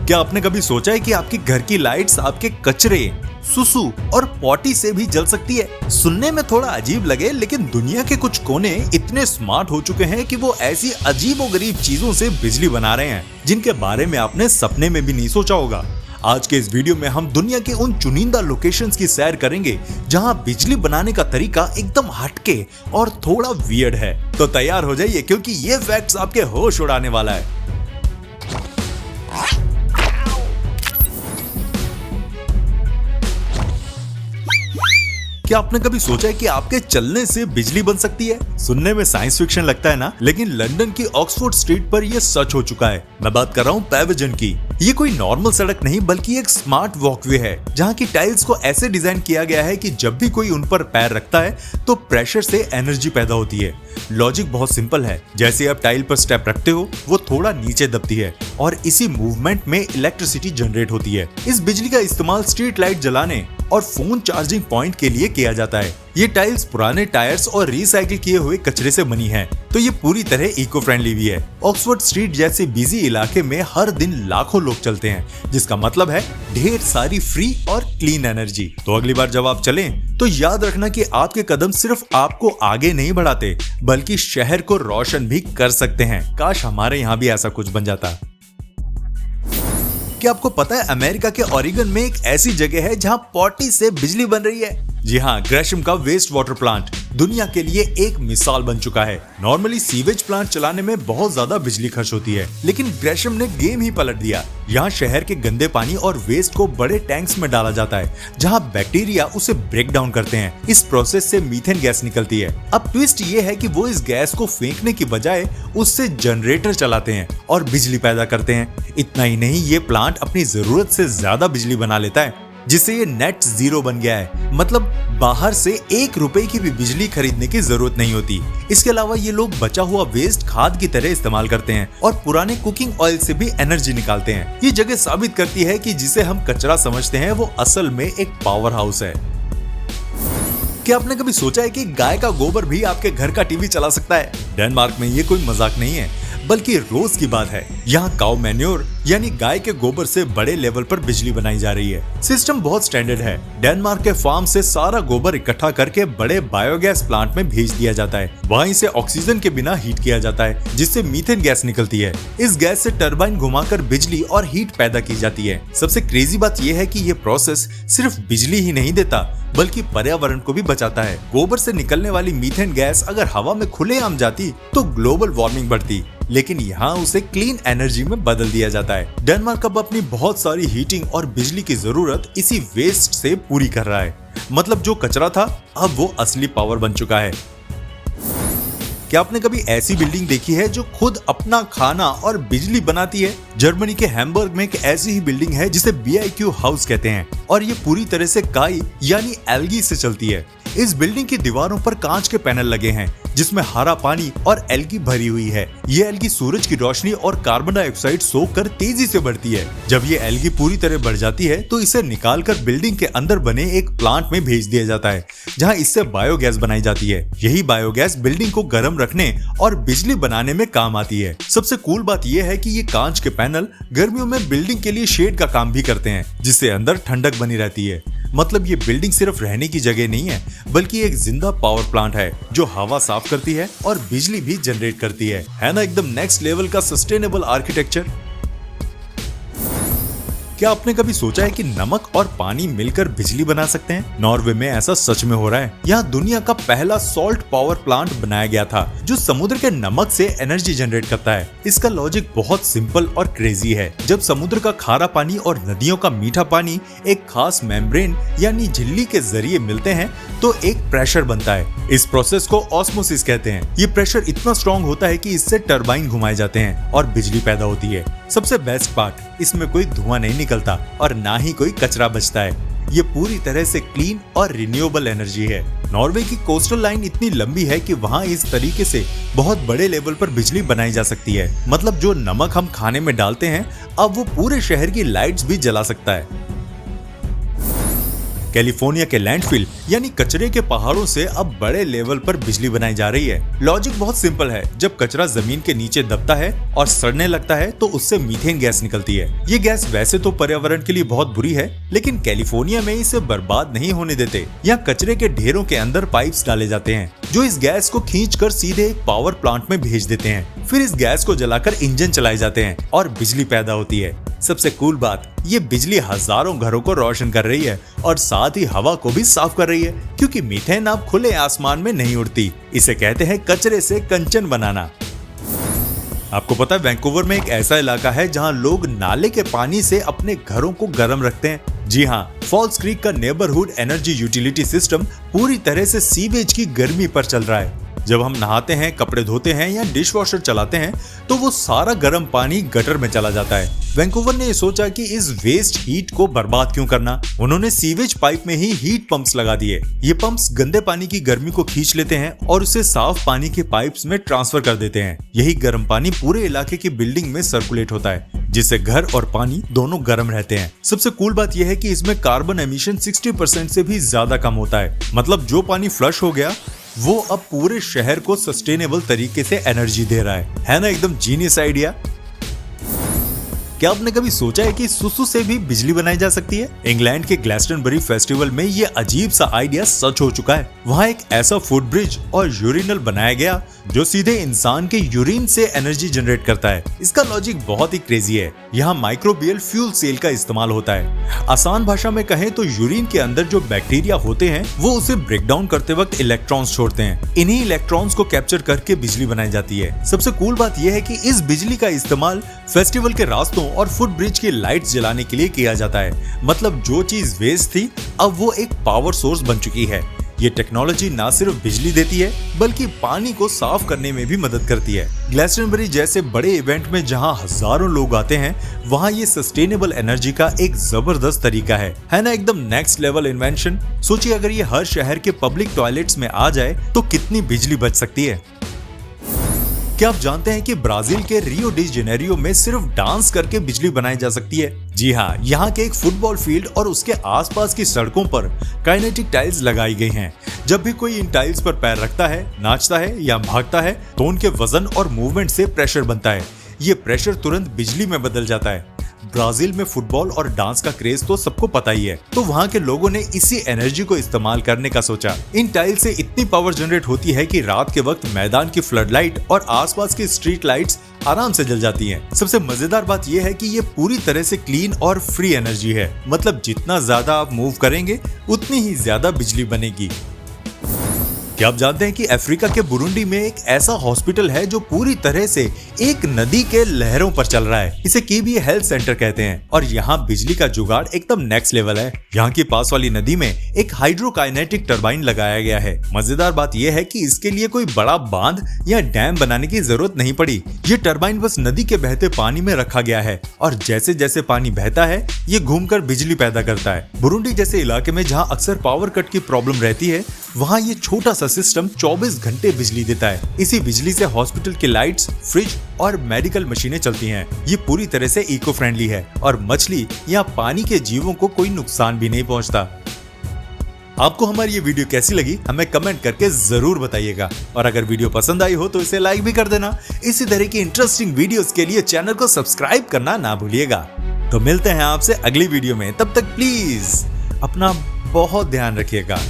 क्या आपने कभी सोचा है कि आपके घर की लाइट्स आपके कचरे, सुसु और पॉटी से भी जल सकती है? सुनने में थोड़ा अजीब लगे, लेकिन दुनिया के कुछ कोने इतने स्मार्ट हो चुके हैं कि वो ऐसी अजीबोगरीब चीजों से बिजली बना रहे हैं जिनके बारे में आपने सपने में भी नहीं सोचा होगा। आज के इस वीडियो में हम दुनिया के उन चुनिंदा लोकेशंस की सैर करेंगे जहां बिजली बनाने का तरीका एकदम हटके और थोड़ा वियर्ड है। तो तैयार हो जाइए, क्योंकि ये फैक्ट्स आपके होश उड़ाने वाला है। क्या आपने कभी सोचा है कि आपके चलने से बिजली बन सकती है? सुनने में साइंस फिक्शन लगता है ना, लेकिन लंदन की ऑक्सफोर्ड स्ट्रीट पर यह सच हो चुका है। मैं बात कर रहा हूँ पैवेजन की। ये कोई नॉर्मल सड़क नहीं, बल्कि एक स्मार्ट वॉकवे है जहाँ की टाइल्स को ऐसे डिजाइन किया गया है कि जब भी कोई उन पर पैर रखता है तो प्रेशर से एनर्जी पैदा होती है। लॉजिक बहुत सिंपल है, जैसे आप टाइल पर स्टेप रखते हो वो थोड़ा नीचे दबती है और इसी मूवमेंट में इलेक्ट्रिसिटी जनरेट होती है। इस बिजली का इस्तेमाल स्ट्रीट लाइट जलाने और फोन चार्जिंग पॉइंट के लिए किया जाता है। ये टाइल्स पुराने टायर्स और रिसाइकिल किए हुए कचरे से बनी है, तो ये पूरी तरह इको फ्रेंडली भी है। ऑक्सफोर्ड स्ट्रीट जैसे बिजी इलाके में हर दिन लाखों लोग चलते हैं, जिसका मतलब है ढेर सारी फ्री और क्लीन एनर्जी। तो अगली बार जब आप चलें तो याद रखना कि आपके कदम सिर्फ आपको आगे नहीं बढ़ाते, बल्कि शहर को रोशन भी कर सकते हैं। काश हमारे यहाँ भी ऐसा कुछ बन जाता। क्या आपको पता है अमेरिका के ओरेगन में एक ऐसी जगह है जहां पॉटी से बिजली बन रही है? जी हाँ, ग्रेशम का वेस्ट वाटर प्लांट दुनिया के लिए एक मिसाल बन चुका है। नॉर्मली सीवेज प्लांट चलाने में बहुत ज्यादा बिजली खर्च होती है, लेकिन ग्रेशम ने गेम ही पलट दिया। यहाँ शहर के गंदे पानी और वेस्ट को बड़े टैंक्स में डाला जाता है, जहाँ बैक्टीरिया उसे ब्रेक डाउन करते हैं। इस प्रोसेस से मीथेन गैस निकलती है। अब ट्विस्ट ये है कि वो इस गैस को फेंकने की बजाय उससे जनरेटर चलाते हैं और बिजली पैदा करते हैं। इतना ही नहीं, ये प्लांट अपनी जरूरत से ज्यादा बिजली बना लेता है, जिससे ये नेट जीरो बन गया है। मतलब बाहर से 1 रुपए की भी बिजली खरीदने की जरूरत नहीं होती। इसके अलावा ये लोग बचा हुआ वेस्ट खाद की तरह इस्तेमाल करते हैं और पुराने कुकिंग ऑयल से भी एनर्जी निकालते हैं। ये जगह साबित करती है कि जिसे हम कचरा समझते हैं वो असल में एक पावर हाउस है। क्या आपने कभी सोचा है कि गाय का गोबर भी आपके घर का टीवी चला सकता है? डेनमार्क में ये कोई मजाक नहीं है, बल्कि रोज की बात है। यहाँ काउ मैन्योर यानी गाय के गोबर से बड़े लेवल पर बिजली बनाई जा रही है। सिस्टम बहुत स्टैंडर्ड है। डेनमार्क के फार्म से सारा गोबर इकट्ठा करके बड़े बायोगैस प्लांट में भेज दिया जाता है। वहाँ इसे ऑक्सीजन के बिना हीट किया जाता है, जिससे मीथेन गैस निकलती है। इस गैस से टरबाइन घुमाकर बिजली और हीट पैदा की जाती है। सबसे क्रेजी बात यह है कि ये प्रोसेस सिर्फ बिजली ही नहीं देता, बल्कि पर्यावरण को भी बचाता है। गोबर से निकलने वाली मीथेन गैस अगर हवा में खुलेआम जाती तो ग्लोबल वार्मिंग बढ़ती, लेकिन यहाँ उसे क्लीन एनर्जी में बदल दिया जाता है। डेनमार्क अब अपनी बहुत सारी हीटिंग और बिजली की जरूरत इसी वेस्ट से पूरी कर रहा है। मतलब जो कचरा था अब वो असली पावर बन चुका है। क्या आपने कभी ऐसी बिल्डिंग देखी है जो खुद अपना खाना और बिजली बनाती है? जर्मनी के हैम्बर्ग में एक ऐसी ही बिल्डिंग है जिसे BIQ हाउस कहते हैं, और ये पूरी तरह से काई यानी एल्गी से चलती है। इस बिल्डिंग की दीवारों पर कांच के पैनल लगे हैं जिसमें हरा पानी और एल्गी भरी हुई है। ये एल्गी सूरज की रोशनी और कार्बन डाइऑक्साइड सोखकर तेजी से बढ़ती है। जब ये एल्गी पूरी तरह बढ़ जाती है तो इसे निकालकर बिल्डिंग के अंदर बने एक प्लांट में भेज दिया जाता है, जहां इससे बायोगैस बनाई जाती है। यही बायोगैस बिल्डिंग को गर्म रखने और बिजली बनाने में काम आती है। सबसे कूल बात यह है कि ये कांच के पैनल गर्मियों में बिल्डिंग के लिए शेड का काम भी करते हैं, जिससे अंदर ठंडक बनी रहती है। मतलब ये बिल्डिंग सिर्फ रहने की जगह नहीं है, बल्कि एक जिंदा पावर प्लांट है जो हवा साफ करती है और बिजली भी जनरेट करती है ना? एकदम नेक्स्ट लेवल का सस्टेनेबल आर्किटेक्चर। क्या आपने कभी सोचा है कि नमक और पानी मिलकर बिजली बना सकते हैं? नॉर्वे में ऐसा सच में हो रहा है। यहाँ दुनिया का पहला सॉल्ट पावर प्लांट बनाया गया था जो समुद्र के नमक से एनर्जी जनरेट करता है। इसका लॉजिक बहुत सिंपल और क्रेजी है। जब समुद्र का खारा पानी और नदियों का मीठा पानी एक खास मेम्ब्रेन यानी झिल्ली के जरिए मिलते हैं तो एक प्रेशर बनता है। इस प्रोसेस को ऑस्मोसिस कहते हैं। ये प्रेशर इतना स्ट्रॉन्ग होता है कि इससे टरबाइन घुमाए जाते हैं और बिजली पैदा होती है। सबसे बेस्ट पार्ट, इसमें कोई धुआं नहीं निकलता और ना ही कोई कचरा बचता है। ये पूरी तरह से क्लीन और रिन्यूएबल एनर्जी है। नॉर्वे की कोस्टल लाइन इतनी लंबी है कि वहाँ इस तरीके से बहुत बड़े लेवल पर बिजली बनाई जा सकती है। मतलब जो नमक हम खाने में डालते हैं अब वो पूरे शहर की लाइट्स भी जला सकता है। कैलिफोर्निया के लैंडफिल यानी कचरे के पहाड़ों से अब बड़े लेवल पर बिजली बनाई जा रही है। लॉजिक बहुत सिंपल है, जब कचरा जमीन के नीचे दबता है और सड़ने लगता है तो उससे मीथेन गैस निकलती है। ये गैस वैसे तो पर्यावरण के लिए बहुत बुरी है, लेकिन कैलिफोर्निया में इसे बर्बाद नहीं होने देते। यहाँ कचरे के ढेरों के अंदर पाइप्स डाले जाते हैं जो इस गैस को खींचकर सीधे एक पावर प्लांट में भेज देते हैं। फिर इस गैस को जलाकर इंजन चलाए जाते हैं और बिजली पैदा होती है। सबसे कूल बात, ये बिजली हजारों घरों को रोशन कर रही है और साथ ही हवा को भी साफ कर रही है, क्योंकि मीथेन अब खुले आसमान में नहीं उड़ती। इसे कहते हैं कचरे से कंचन बनाना। आपको पता है वैंकूवर में एक ऐसा इलाका है जहां लोग नाले के पानी से अपने घरों को गर्म रखते हैं। जी हाँ, फॉल्स क्रीक का नेबरहुड एनर्जी यूटिलिटी सिस्टम पूरी तरह से सीवेज की गर्मी पर चल रहा है। जब हम नहाते हैं, कपड़े धोते हैं या डिश वॉशर चलाते हैं तो वो सारा गर्म पानी गटर में चला जाता है। वैंकूवर ने सोचा कि इस वेस्ट हीट को बर्बाद क्यों करना। उन्होंने सीवेज पाइप में ही हीट पंप्स लगा दिए। ये पंप्स गंदे पानी की गर्मी को खींच लेते हैं और उसे साफ पानी के पाइप्स में ट्रांसफर कर देते हैं। यही गर्म पानी पूरे इलाके की बिल्डिंग में सर्कुलेट होता है, जिससे घर और पानी दोनों गर्म रहते हैं। सबसे कूल बात यह है कि इसमें कार्बन एमिशन 60% से भी ज्यादा कम होता है। मतलब जो पानी फ्लश हो गया वो अब पूरे शहर को सस्टेनेबल तरीके से एनर्जी दे रहा है ना? एकदम जीनियस आइडिया। क्या आपने कभी सोचा है कि सुसु से भी बिजली बनाई जा सकती है? इंग्लैंड के ग्लास्टनबरी फेस्टिवल में ये अजीब सा आइडिया सच हो चुका है। वहाँ एक ऐसा फुट ब्रिज और यूरिनल बनाया गया जो सीधे इंसान के यूरिन से एनर्जी जनरेट करता है। इसका लॉजिक बहुत ही क्रेजी है। यहाँ माइक्रोबियल फ्यूल सेल का इस्तेमाल होता है। आसान भाषा में कहें तो यूरिन के अंदर जो बैक्टीरिया होते हैं वो उसे ब्रेक डाउन करते वक्त इलेक्ट्रॉन्स छोड़ते हैं। इन्हीं इलेक्ट्रॉन्स को कैप्चर करके बिजली बनाई जाती है। सबसे कूल बात यह है कि इस बिजली का इस्तेमाल फेस्टिवल के रास्तों और फुट ब्रिज की लाइट्स जलाने के लिए किया जाता है। मतलब जो चीज वेस्ट थी अब वो एक पावर सोर्स बन चुकी है। ये टेक्नोलॉजी ना सिर्फ बिजली देती है बल्कि पानी को साफ करने में भी मदद करती है। ग्लास्टनबरी जैसे बड़े इवेंट में जहां हजारों लोग आते हैं वहां ये सस्टेनेबल एनर्जी का एक जबरदस्त तरीका है ना? एकदम नेक्स्ट लेवल इन्वेंशन। सोचिए अगर ये हर शहर के पब्लिक टॉयलेट्स में आ जाए तो कितनी बिजली बच सकती है। क्या आप जानते हैं कि ब्राजील के रियो डी जेनेरियो में सिर्फ डांस करके बिजली बनाई जा सकती है? जी हाँ, यहाँ के एक फुटबॉल फील्ड और उसके आसपास की सड़कों पर काइनेटिक टाइल्स लगाई गई हैं। जब भी कोई इन टाइल्स पर पैर रखता है, नाचता है या भागता है तो उनके वजन और मूवमेंट से प्रेशर बनता है। ये प्रेशर तुरंत बिजली में बदल जाता है। ब्राजील में फुटबॉल और डांस का क्रेज तो सबको पता ही है, तो वहाँ के लोगों ने इसी एनर्जी को इस्तेमाल करने का सोचा। इन टाइल से इतनी पावर जनरेट होती है कि रात के वक्त मैदान की फ्लड लाइट और आसपास की स्ट्रीट लाइट्स आराम से जल जाती हैं। सबसे मजेदार बात यह है कि ये पूरी तरह से क्लीन और फ्री एनर्जी है। मतलब जितना ज्यादा आप मूव करेंगे उतनी ही ज्यादा बिजली बनेगी। क्या आप जानते हैं कि अफ्रीका के बुरुंडी में एक ऐसा हॉस्पिटल है जो पूरी तरह से एक नदी के लहरों पर चल रहा है। इसे कीबी हेल्थ सेंटर कहते हैं और यहाँ बिजली का जुगाड़ एकदम नेक्स्ट लेवल है। यहाँ के पास वाली नदी में एक हाइड्रोकाइनेटिक टरबाइन लगाया गया है। मजेदार बात यह है कि इसके लिए कोई बड़ा बांध या डैम बनाने की जरूरत नहीं पड़ी। ये टरबाइन बस नदी के बहते पानी में रखा गया है और जैसे जैसे पानी बहता है ये घूमकर बिजली पैदा करता है। बुरुंडी जैसे इलाके में जहाँ अक्सर पावर कट की प्रॉब्लम रहती है वहाँ ये छोटा सा सिस्टम 24 घंटे बिजली देता है। इसी बिजली से हॉस्पिटल की लाइट्स, फ्रिज और मेडिकल मशीनें चलती हैं। ये पूरी तरह से इको फ्रेंडली है और मछली या पानी के जीवों को कोई नुकसान भी नहीं पहुंचता। आपको हमारी ये वीडियो कैसी लगी हमें कमेंट करके जरूर बताइएगा और अगर वीडियो पसंद आई हो तो इसे लाइक भी कर देना। इसी तरह की इंटरेस्टिंग वीडियोस के लिए चैनल को सब्सक्राइब करना ना भूलिएगा। तो मिलते हैं आपसे अगली वीडियो में, तब तक प्लीज अपना बहुत ध्यान रखिएगा।